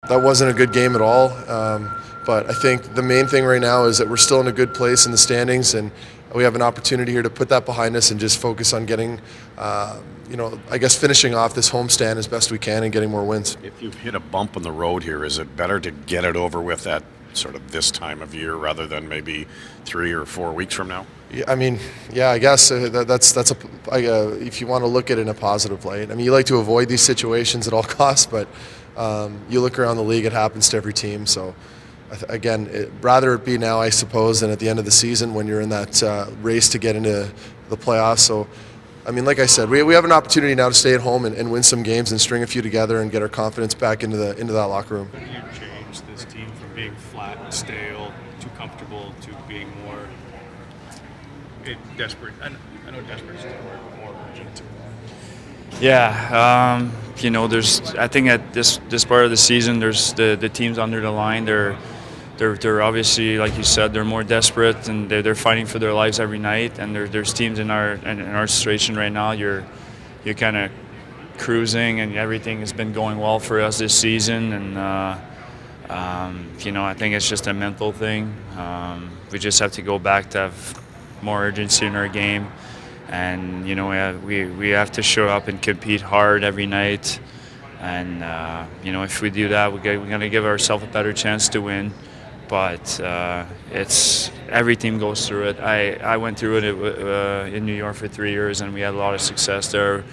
That wasn't a good game at all. But I think the main thing right now is that we're still in a good place in the standings, and we have an opportunity here to put that behind us and just focus on getting, I guess finishing off this homestand as best we can and getting more wins. If you've hit a bump in the road here, is it better to get it over with at sort of this time of year rather than maybe 3 or 4 weeks from now? Yeah, I guess that's if you want to look at it in a positive light. I mean, you like to avoid these situations at all costs, but you look around the league, it happens to every team. So, rather it be now, I suppose, than at the end of the season when you're in that race to get into the playoffs. So, I mean, like I said, we have an opportunity now to stay at home and win some games and string a few together and get our confidence back into that locker room. How do you change this team from being flat and stale, too comfortable, to being more desperate? I know desperate is more urgent. Yeah, I think at this part of the season, there's the teams under the line. They're obviously, like you said, they're more desperate and they're fighting for their lives every night. And there's teams in our situation right now. You're kind of cruising and everything has been going well for us this season. And I think it's just a mental thing. We just have to go back to have more urgency in our game. And we have to show up and compete hard every night, and if we do that, we're going to give ourselves a better chance to win. But it's every team goes through it. I went through it in New York for 3 years, and we had a lot of success there.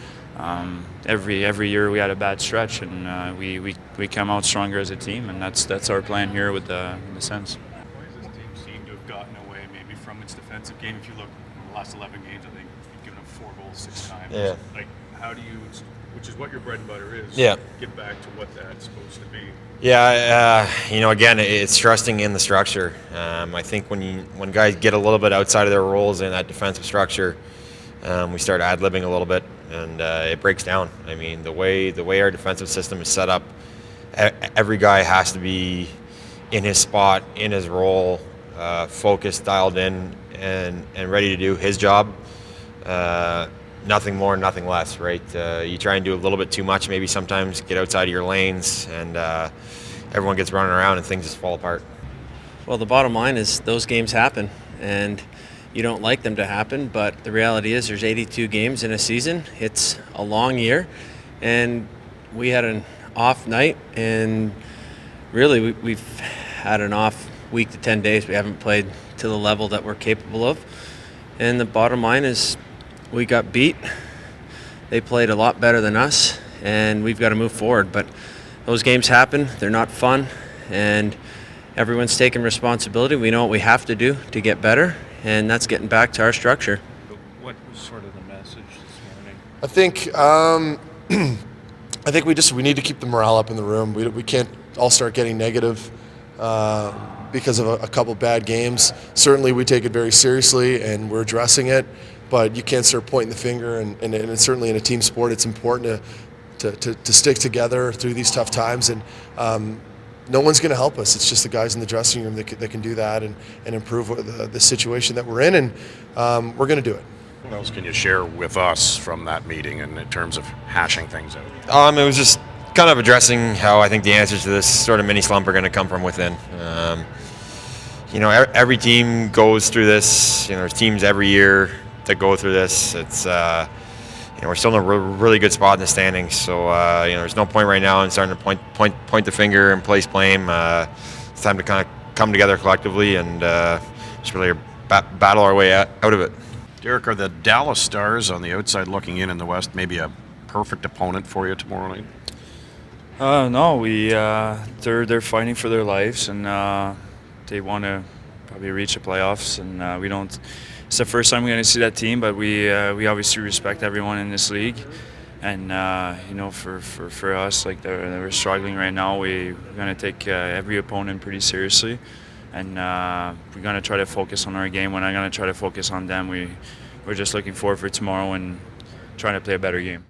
Every year we had a bad stretch, and we come out stronger as a team, and that's our plan here with the Sens. Why does this team seem to have gotten away maybe from its defensive game? If you look in the last 11 games, I think you've given up 4 goals 6 times. Yeah. Like, how do you, which is what your bread and butter is, yeah, get back to what that's supposed to be? Yeah, again, it's trusting in the structure. I think when guys get a little bit outside of their roles in that defensive structure, we start ad-libbing a little bit, and it breaks down. I mean, the way our defensive system is set up, every guy has to be in his spot, in his role, focused, dialed in, and ready to do his job. Nothing more, nothing less, right? You try and do a little bit too much, maybe sometimes get outside of your lanes, and everyone gets running around and things just fall apart. Well, the bottom line is those games happen, and you don't like them to happen, but the reality is there's 82 games in a season. It's a long year, and we had an off night, and really we've had an off week to 10 days. We haven't played to the level that we're capable of, and the bottom line is we got beat. They played a lot better than us, and we've got to move forward. But those games happen. They're not fun, and everyone's taking responsibility. We know what we have to do to get better, and that's getting back to our structure. What was sort of the message this morning? I think we need to keep the morale up in the room. We can't all start getting negative because of a couple bad games. Certainly we take it very seriously and we're addressing it, but you can't start pointing the finger, and it's certainly in a team sport it's important to stick together through these tough times, and no one's going to help us. It's just the guys in the dressing room that can do that and improve the situation that we're in, and we're going to do it. What else can you share with us from that meeting and in terms of hashing things out? It was just kind of addressing how I think the answers to this sort of mini slump are going to come from within. Every team goes through this. There's teams every year that go through this. It's we're still in a really good spot in the standings, so there's no point right now in starting to point the finger and place blame. It's time to kind of come together collectively and just really battle our way out of it. Derek, are the Dallas Stars on the outside looking in the West maybe a perfect opponent for you tomorrow night? No, they're fighting for their lives, and they want to probably reach the playoffs, and we don't. It's the first time we're going to see that team, but we obviously respect everyone in this league, and for us, like they're struggling right now. We're going to take every opponent pretty seriously, and we're going to try to focus on our game. We're not going to try to focus on them. We're just looking forward for tomorrow and trying to play a better game.